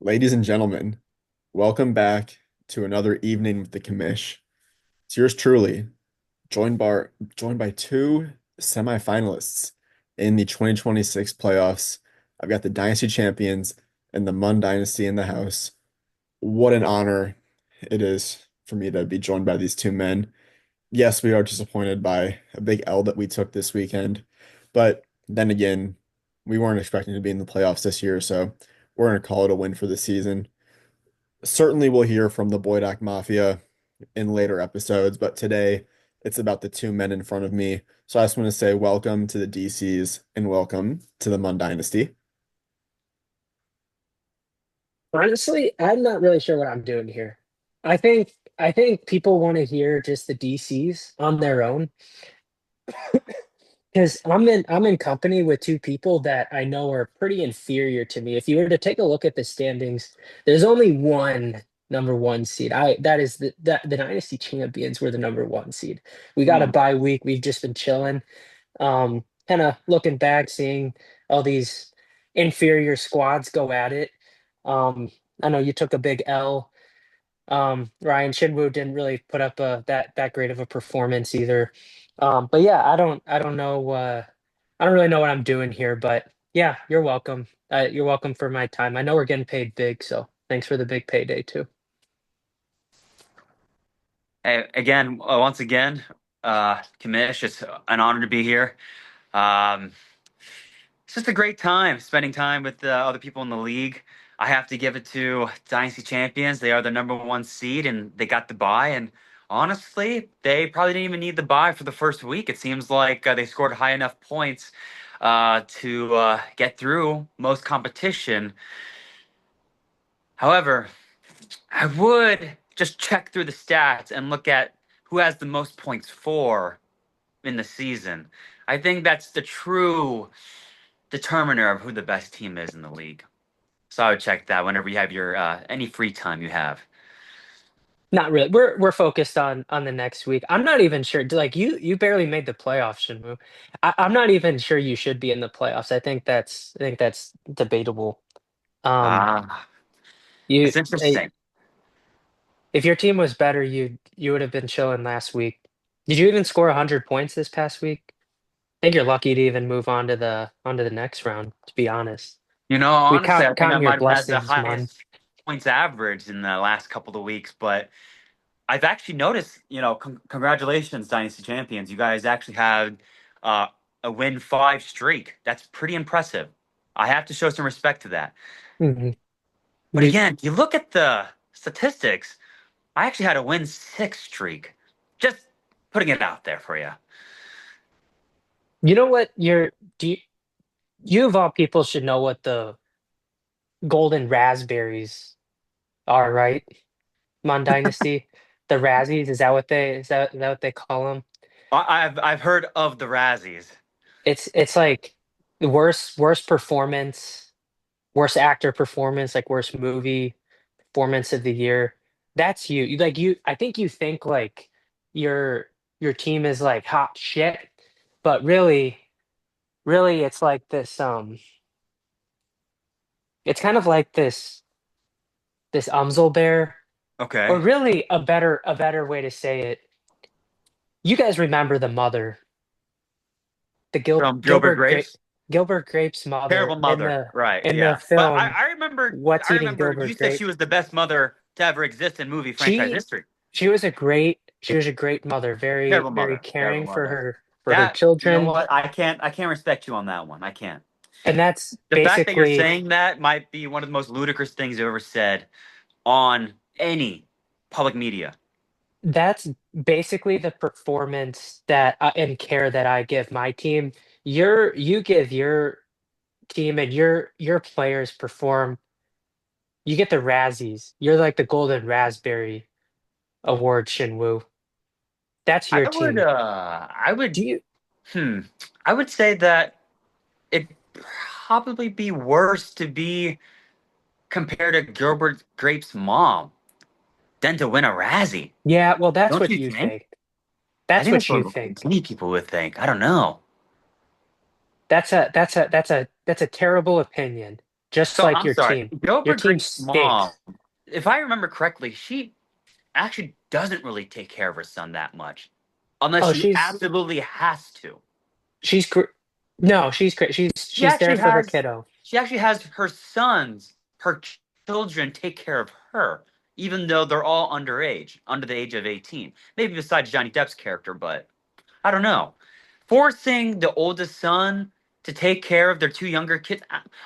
Ladies and gentlemen, welcome back to another evening with the Commish. It's yours truly, joined by two semifinalists in the 2026 playoffs. I've got the Dynasty champions and the Mun Dynasty in the house. What an honor it is for me to be joined by these two men. Yes, we are disappointed by a big L that we took this weekend, but then again, we weren't expecting to be in the playoffs this year, so we're going to call it a win for the season. Certainly we'll hear from the Boydock Mafia in later episodes, but today it's about the two men in front of me. So I just want to say welcome to the DCs and welcome to the Mun Dynasty. Honestly, I'm not really sure what I'm doing here. I think people want to hear just the DCs on their own because I'm in company with two people that I know are pretty inferior to me. If you were to take a look at the standings, there's only one number one seed. I that is the Dynasty champions were the number one seed. We got a Hmm. bye week. We've just been chilling. Kind of looking back, seeing all these inferior squads go at it. Um, I know you took a big L. Ryan Shinwu didn't really put up that great of a performance either. But yeah, I don't know I don't really know what I'm doing here, but yeah, you're welcome. You're welcome for my time. I know we're getting paid big, so thanks for the big payday too. Once again, Commish, it's an honor to be here. Um, it's just a great time spending time with other people in the league. I have to give it to Dynasty Champions. They are the number one seed, and they got the bye. And honestly, they probably didn't even need the bye for the first week. It seems like they scored high enough points to get through most competition. However, I would just check through the stats and look at who has the most points for in the season. I think that's the true determiner of who the best team is in the league. So I would check that whenever you have your any free time you have. Not really. We're focused on the next week. I'm not even sure. Like you barely made the playoffs, Shinmu. I'm not even sure you should be in the playoffs. I think that's debatable. Um, Ah, you it's eh, interesting. if your team was better, you would have been chilling last week. Did you even score 100 points this past week? I think you're lucky to even move on to the next round, to be honest. We Honestly, I count think I counting your might have had the blessings, man. highest points average in the last couple of weeks, but I've actually noticed, congratulations, Dynasty Champions. You guys actually had uh, a win five streak. That's pretty impressive. I have to show some respect to that. Mhm. But You again, you look at the statistics, I actually had a win six streak. Just putting it out there for you. you know what? You of all people should know what the golden raspberries are, right? Mon Dynasty, the Razzies, is that what they call them? I've heard of the Razzies. It's like the worst performance, worst actor performance, like worst movie performance of the year. That's you. I think you think like your your team is like hot shit, but really it's like this it's kind of like this Umzelbear, or Okay. really a better way to say it. You guys remember the mother, the From Gilbert Grapes. Gilbert Grape's mother Terrible in mother. the Right, in the yeah. But I, film I remember What's I Eating remember you Gilbert said she Grape. was the best mother to ever exist in movie franchise She history. she was a great mother, Terrible very mother. Terrible caring for mother. her That you know children, what? I can't respect you on that one. I can't. and that's The fact that you're basically saying that might be one of the most ludicrous things you've ever said on any public media. that's basically the performance and care that I give my team. You give your team and your players perform. You get the Razzies. You're like the Golden Raspberry Award, Shinwoo. That's I your would team. uh I would Do you? hmm I would say that it'd probably be worse to be compared to Gilbert Grape's mom than to win a Razzie. Yeah, well, that's Don't what you you think? think. I That's think that's what you what think. many people would think. I don't know. That's a terrible opinion. just So like I'm your sorry. team. Your Gilbert team Grape's mom, stinks. if I remember correctly, she actually doesn't really take care of her son that much, unless Oh, she absolutely has to. she's gr- no, she's great. She She's there actually for her has kiddo. she actually has her sons, her children take care of her, even though they're all underage, under the age of 18. Maybe besides Johnny Depp's character, but I don't know. Forcing the oldest son to take care of their two younger kids.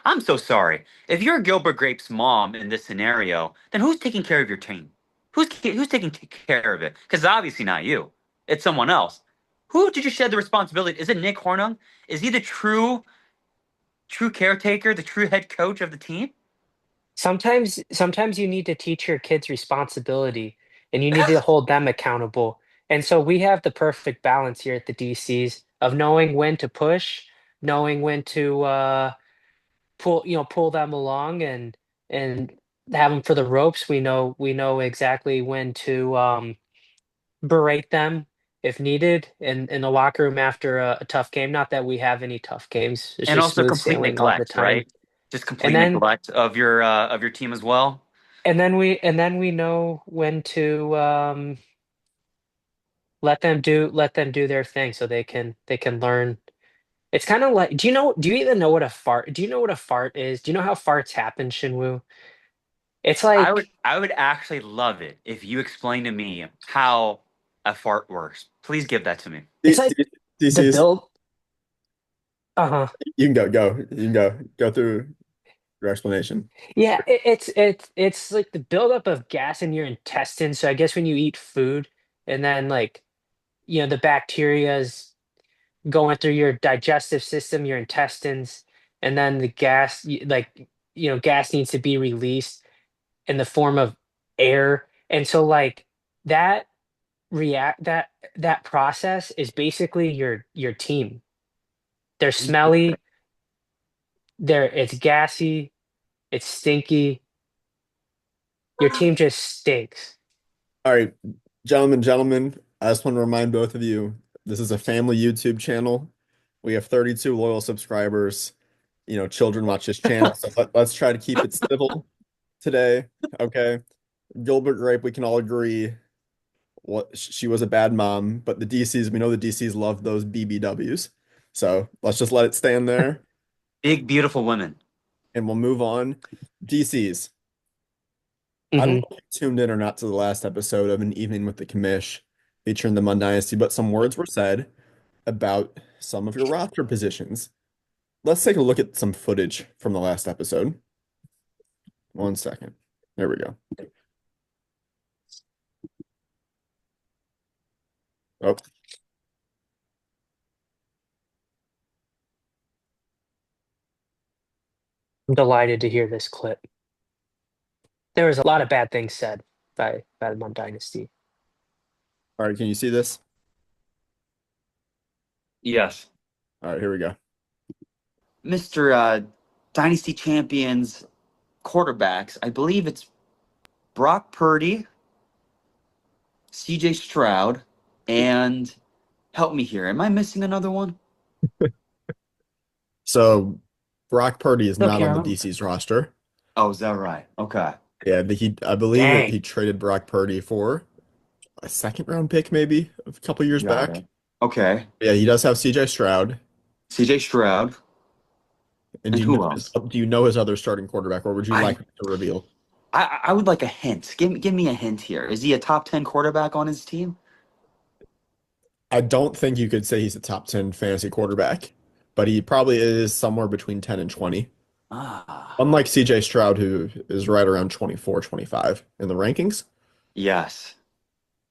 I'm so sorry. If you're Gilbert Grape's mom in this scenario, then who's taking care of your team? Who's taking care of it? Because it's obviously not you. It's someone else. Who did you shed the responsibility? Is it Nick Hornung? Is he the true caretaker, the true head coach of the team? Sometimes you need to teach your kids responsibility and you need to hold them accountable. And so we have the perfect balance here at the DCs of knowing when to push, knowing when to pull them along and have them for the ropes. We know exactly when to berate them if needed in the locker room after a tough game. Not that we have any tough games. It's And just also smooth complete sailing all the neglect, time. right? Just And complete then neglect of your team as well. and then we know when to let them do their thing so they can learn. It's kind of like, do you even know what a fart do you know what a fart is? Do you know how farts happen, Shinwoo? It's like I would actually love it if you explain to me how a fart works. Please give that to me. it's like the DC's, build. Uh-huh. you can go. You can go through your explanation. Yeah, it's like the buildup of gas in your intestines. So I guess when you eat food and then like the bacteria's going through your digestive system, your intestines, and then the gas needs to be released in the form of air. And so like that react that process is basically your team. They're smelly, it's gassy, it's stinky. Your team just stinks. All right, gentlemen, I just want to remind both of you, this is a family YouTube channel. We have 32 loyal subscribers. Children watch this channel, so let's try to keep it civil today. Okay. Gilbert Grape, we can all agree she was a bad mom, but we know the DCs love those BBWs. So let's just let it stand there Big, beautiful women. and we'll move on. DCs. I don't Hmm. know if you tuned in or not to the last episode of An Evening with the Commish featuring the Mun Dynasty, but some words were said about some of your roster positions. Let's take a look at some footage from the last episode. 1 second. There we go. Oh, I'm delighted to hear this clip. There was a lot of bad things said by the Mon Dynasty. all right. Can you see this? Yes. All right, here we go. Mr. Dynasty Champions quarterbacks. I believe it's Brock Purdy, CJ Stroud, and help me here. Am I missing another one? So Brock Purdy is not Okay, I on the remember. DC's roster. Oh, is that right? Okay. Yeah, I believe that he Dang. traded Brock Purdy for a second round pick, maybe a couple years Got back. it. Okay. Yeah, he does have CJ Stroud. CJ Stroud. And And who else? do you know his other starting quarterback, or would you I like me to reveal? I would like a hint. Give me a hint here. Is he a top 10 quarterback on his team? I don't think you could say he's a top 10 fantasy quarterback, but he probably is somewhere between 10 and 20. Ah, Unlike CJ Stroud, who is right around 24, 25 in the rankings. yes.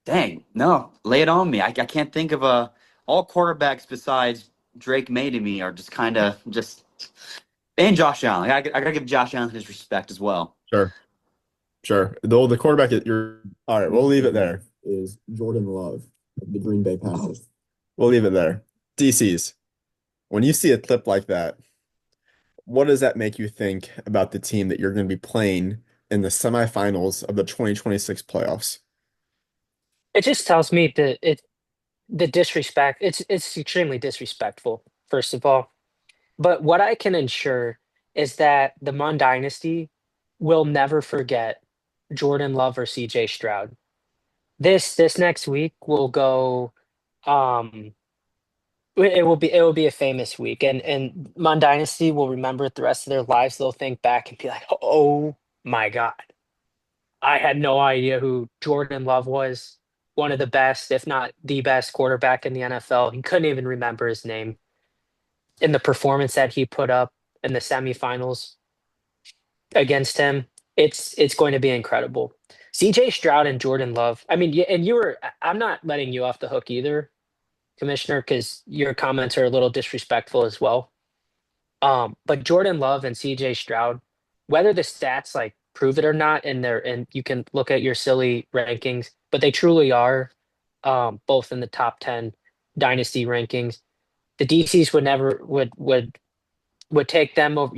Dang. No, lay it on me. I can't think of all quarterbacks besides Drake May to me are just kind of just and Josh Allen. I gotta give Josh Allen his respect as well. Sure, sure. Though the quarterback that you're all right, we'll leave it there. Is Jordan Love of the Green Bay Packers. We'll leave it there. DC's. When you see a clip like that, what does that make you think about the team that you're going to be playing in the semifinals of the 2026 playoffs? It just tells me the disrespect. It's extremely disrespectful, first of all. But what I can ensure is that the Mun Dynasty will never forget Jordan Love or CJ Stroud. This next week will go um it will be a famous week, and Mon Dynasty will remember it the rest of their lives. They'll think back and be like, "Oh my God, I had no idea who Jordan Love was. One of the best, if not the best quarterback in the NFL." He couldn't even remember his name. In the performance that he put up in the semifinals against him, it's going to be incredible. CJ Stroud and Jordan Love. I mean, and I'm not letting you off the hook either, Commissioner, because your comments are a little disrespectful as well. But Jordan Love and CJ Stroud, whether the stats like prove it or not, and you can look at your silly rankings, but they truly are both in the top 10 dynasty rankings. The DCs would never would take them over.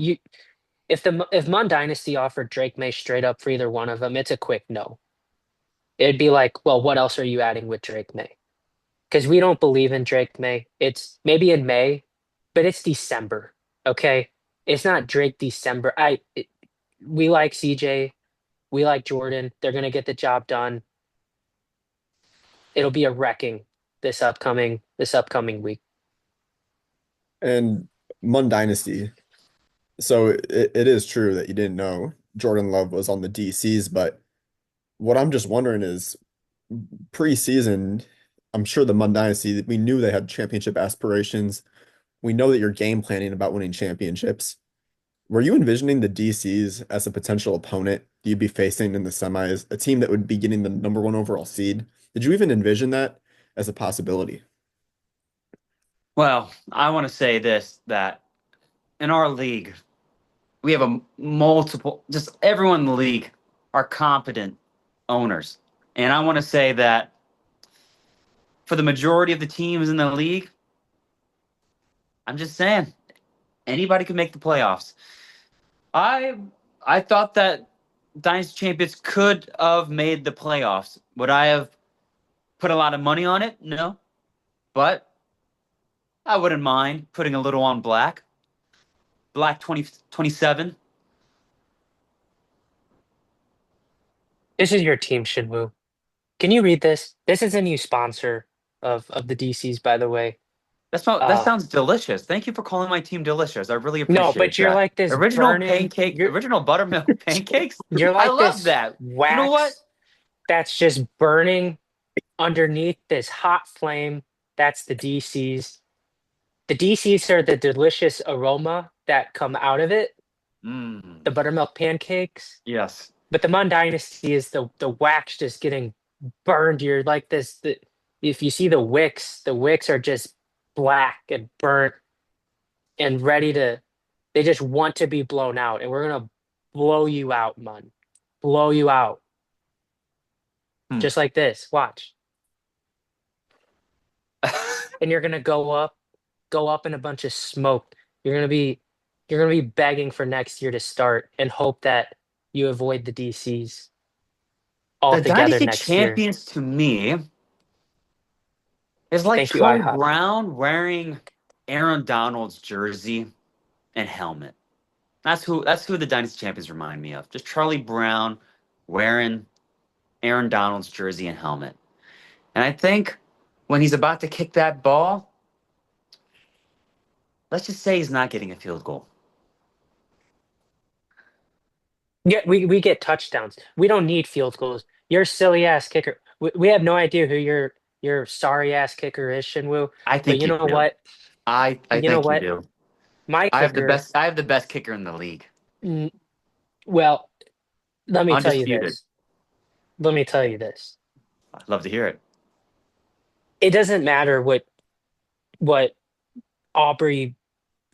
If Mon Dynasty offered Drake May straight up for either one of them, it's a quick no. It'd be like, well, what else are you adding with Drake May? Because we don't believe in Drake May. It's maybe in May, but it's December. Okay, it's not Drake December. We like CJ, we like Jordan. They're gonna get the job done. It'll be a wrecking this upcoming week. And Mun Dynasty. So it is true that you didn't know Jordan Love was on the DCs, but what I'm just wondering is preseason, I'm sure the Mun Dynasty, we knew they had championship aspirations. We know that you're game planning about winning championships. Were you envisioning the DCs as a potential opponent you'd be facing in the semis, a team that would be getting the number one overall seed? Did you even envision that as a possibility? Well, I want to say this, that in our league, we have a multiple, just everyone in the league are competent owners. And I want to say that for the majority of the teams in the league, I'm just saying anybody can make the playoffs. I I thought that Dynasty Champions could have made the playoffs. Would I have put a lot of money on it? No. But I wouldn't mind putting a little on black. Black 2027. This is your team, Shinwoo. Can you read this? This is a new sponsor of the DCs, by the way. That Uh, sounds delicious. Thank you for calling my team delicious. I really no, appreciate but you're that. like this Original burning. pancake, original buttermilk pancakes. You're I like love this that. You know what? wax that's just burning underneath this hot flame. That's the DCs. The DCs are the delicious aroma that come out of it, Mm, the buttermilk pancakes. yes. But the Mun Dynasty is the wax just getting burned. You're like this. If you see the wicks are just black and burnt and ready to. They just want to be blown out, and we're gonna blow you out, Mun. Blow you out, Hmm. just like this. Watch, and you're gonna go up in a bunch of smoke. You're gonna be, you're gonna be begging for next year to start and hope that you avoid the DCs The altogether Dynasty next year. Champions to me is like Thank you, Charlie IHOP. Brown wearing Aaron Donald's jersey and helmet. That's who the Dynasty Champions remind me of. Just Charlie Brown wearing Aaron Donald's jersey and helmet. And I think when he's about to kick that ball, let's just say he's not getting a field goal. Yeah, we get touchdowns. We don't need field goals. Your silly ass kicker. We have no idea who your sorry ass kicker is, Shinwoo. I But think you you know do. what? I You know think you what? do. My kicker. I have the best kicker in the league. mm, Well, let me tell you Undisputed. this. Let me tell you this. I'd love to hear it. It doesn't matter what Aubrey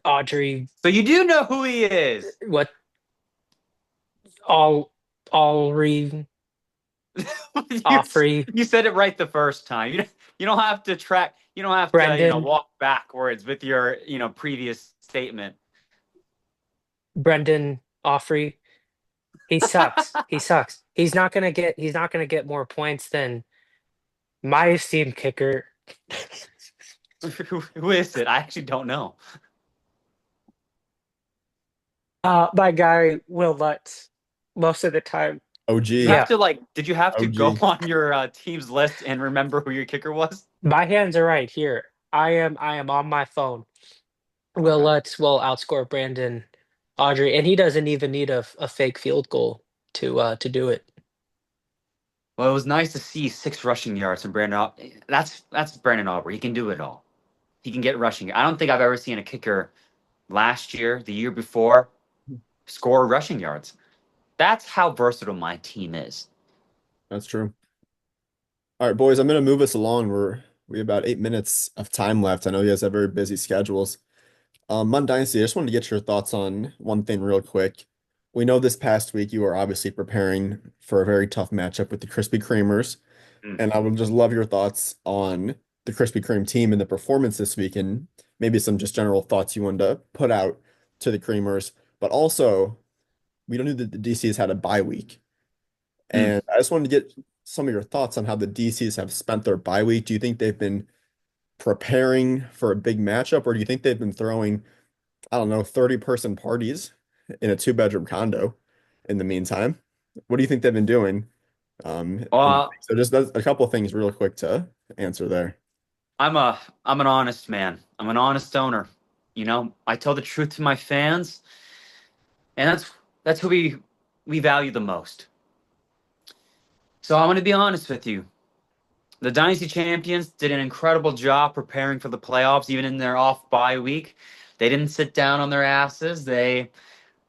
Audrey So you do know who he is. what all Alry you, Offrey you said it right the first time. You don't have to track. You don't have to Brendan walk backwards with your previous statement. Brendan Offrey. He sucks. He sucks. He's not gonna get more points than my esteemed kicker. Who is it? I actually don't know. My guy Will Lutz, most of the time. You OG, have Yeah, to like, did you have to go OG. on your team's list and remember who your kicker was? my hands are right here. I am on my phone. Will Okay. Lutz will outscore Brandon Audrey, and he doesn't even need a fake field goal to do it. Well, it was nice to see 6 rushing yards from Brandon. That's Brandon Aubrey. He can do it all. He can get rushing. I don't think I've ever seen a kicker last year, the year before, score rushing yards. That's how versatile my team is. That's true. All right, boys, I'm gonna move us along. We have about 8 minutes of time left. I know you guys have very busy schedules. Mon Dynasty, I just wanted to get your thoughts on one thing real quick. We know this past week you are obviously preparing for a very tough matchup with the Krispy Kremers, Mm. and I would just love your thoughts on the Krispy Kreme team and the performance this week, and maybe some just general thoughts you wanted to put out to the Kremers. But also, we don't know that the DCs had a bye week, Mm. and I just wanted to get some of your thoughts on how the DCs have spent their bye week. Do you think they've been preparing for a big matchup, or do you think they've been throwing, I don't know, 30-person parties in a two-bedroom condo in the meantime? What do you think they've been doing? Well, So just that's a couple of things real quick to answer there. I'm an honest man. I'm an honest owner. You know, I tell the truth to my fans, and that's who we value the most. So I'm going to be honest with you. The Dynasty champions did an incredible job preparing for the playoffs, even in their off bye week. They didn't sit down on their asses. They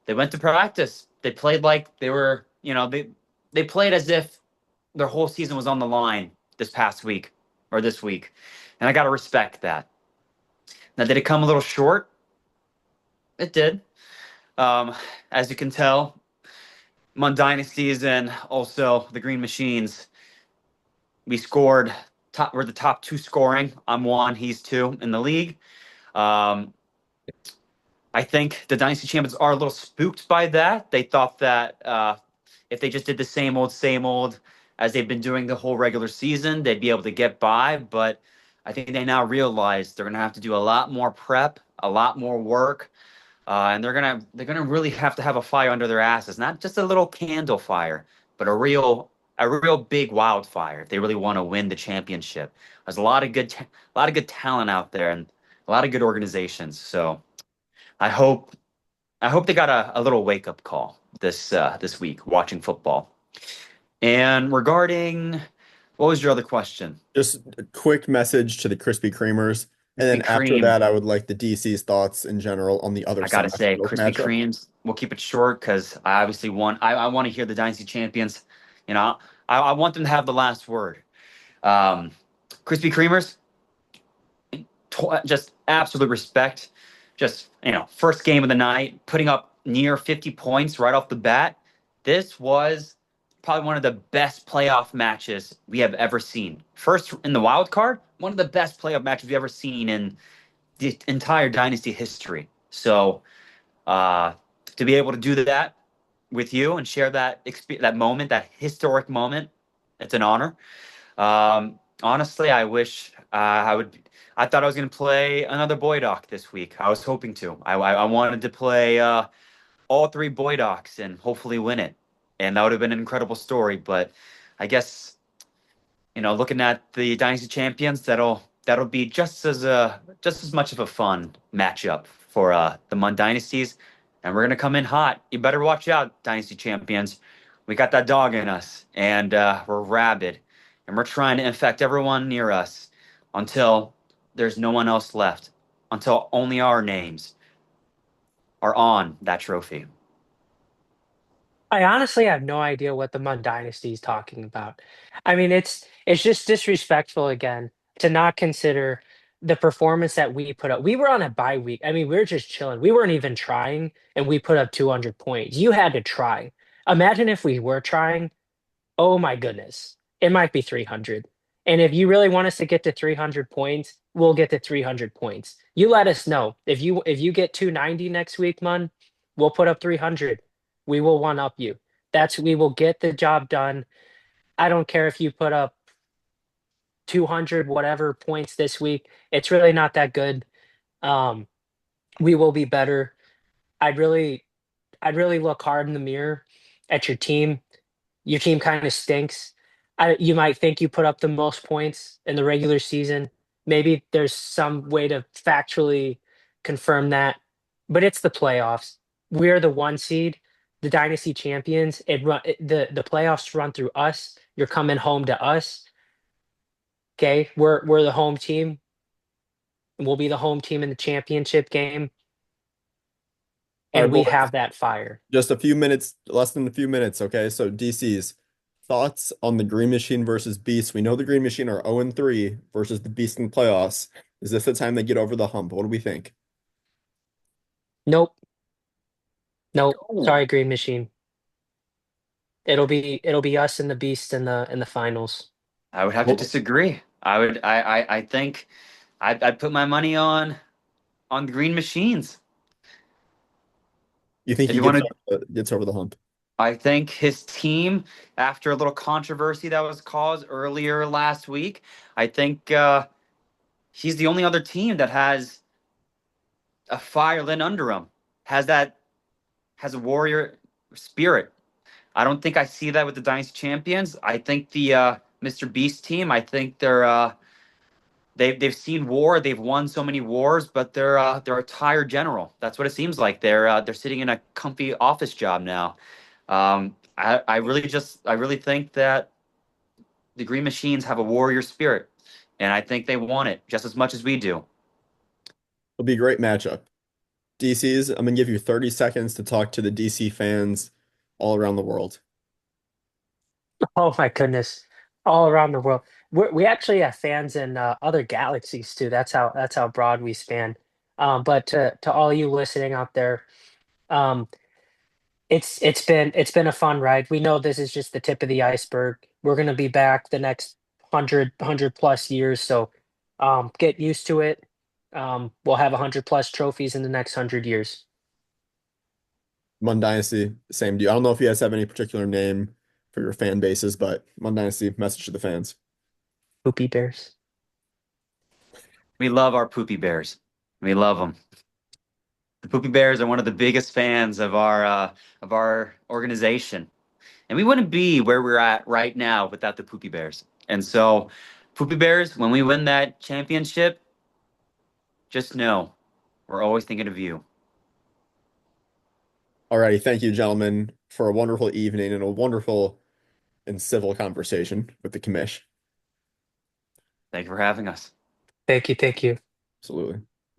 went to practice. They played like they were, they played as if their whole season was on the line this past week or this week. And I got to respect that. Now, did it come a little short? It did. Um, as you can tell, Mon Dynasties and also the Green Machines, we scored top. We're the top two scoring. I'm one, he's two in the league. Um, I think the Dynasty champions are a little spooked by that. They thought that if they just did the same old as they've been doing the whole regular season, they'd be able to get by. But I think they now realize they're going to have to do a lot more prep, a lot more work, and they're gonna really have to have a fire under their asses, not just a little candle fire, but a real big wildfire if they really want to win the championship. There's a lot of good talent out there and a lot of good organizations. So I hope I hope they got a little wake up call this week watching football. And regarding what was your other question? Just a quick message to the Krispy Kremers. And then Krispy after Kreme. that, I would like the DC's thoughts in general on the other I gotta say, semifinals Krispy matchup. Kremes. We'll keep it short because I obviously want. I want to hear the Dynasty champions. You know, I want them to have the last word. Um, Krispy Kremers, just absolute respect. Just first game of the night, putting up near 50 points right off the bat. This was probably one of the best playoff matches we have ever seen. First in the wild card, one of the best playoff matches we've ever seen in the entire Dynasty history. So uh, to be able to do that with you and share that moment, that historic moment, it's an honor. Honestly, I wish I would. I thought I was going to play another Boy Doc this week. I was hoping to. I wanted to play all three Boy Docs and hopefully win it, and that would have been an incredible story. But I guess looking at the Dynasty champions, that'll be just as much of a fun matchup for the Mun Dynasties, and we're gonna come in hot. You better watch out, Dynasty champions. We got that dog in us, and we're rabid, and we're trying to infect everyone near us until there's no one else left, until only our names are on that trophy. I honestly have no idea what the Mun Dynasty is talking about. I mean, it's just disrespectful again to not consider the performance that we put up. We were on a bye week. I mean, we were just chilling. We weren't even trying, and we put up 200 points. You had to try. Imagine if we were trying. Oh my goodness. It might be 300. And if you really want us to get to 300 points, we'll get to 300 points. You let us know. If you get 290 next week, Mun, we'll put up 300. We will one up you. We will get the job done. I don't care if you put up 200 whatever points this week. It's really not that good. Um we will be better. I'd really I'd really look hard in the mirror at your team. Your team kind of stinks. You might think you put up the most points in the regular season. Maybe there's some way to factually confirm that, but it's the playoffs. We're the one seed, the dynasty champions. The playoffs run through us. You're coming home to us. Okay, we're the home team. We'll be the home team in the championship game, All and right, we boys. have that fire. Just a few minutes, less than a few minutes, okay? So DC's thoughts on the Green Machine versus Beast. We know the Green Machine are 0-3 versus the Beast in the playoffs. Is this the time they get over the hump? What do we think? Nope, nope. Oh, Sorry, Green Machine. It'll be us and the Beast in the finals. I would have to What, disagree. I think I'd put my money on the Green Machines. you think If he you want to, gets over the hump? I think his team, after a little controversy that was caused earlier last week, I think he's the only other team that has a fire lit under him, has that has a warrior spirit. I don't think I see that with the Dynasty champions. I think the Mr. Beast team. I think they've seen war. They've won so many wars, but they're a tired general. That's what it seems like. They're sitting in a comfy office job now. I really think that the Green Machines have a warrior spirit, and I think they want it just as much as we do. It'll be a great matchup. DC's, I'm gonna give you 30 seconds to talk to the DC fans all around the world. Oh my goodness. All around the world. We actually have fans in other galaxies too. That's how broad we span. But to all you listening out there, um, it's been a fun ride. We know this is just the tip of the iceberg. We're gonna be back the next hundred plus years, so get used to it. We'll have 100 plus trophies in the next 100 years. Mon Dynasty, same deal. I don't know if you guys have any particular name for your fan bases, but Mon Dynasty, message to the fans. Poopy Bears. We love our poopy bears. We love them. The poopy bears are one of the biggest fans of our organization. And we wouldn't be where we're at right now without the Poopy Bears. And so, Poopy Bears, when we win that championship, just know we're always thinking of you. Alrighty, thank you, gentlemen, for a wonderful evening and a wonderful and civil conversation with the commish. Thank you for having us. Thank you, thank you. Absolutely.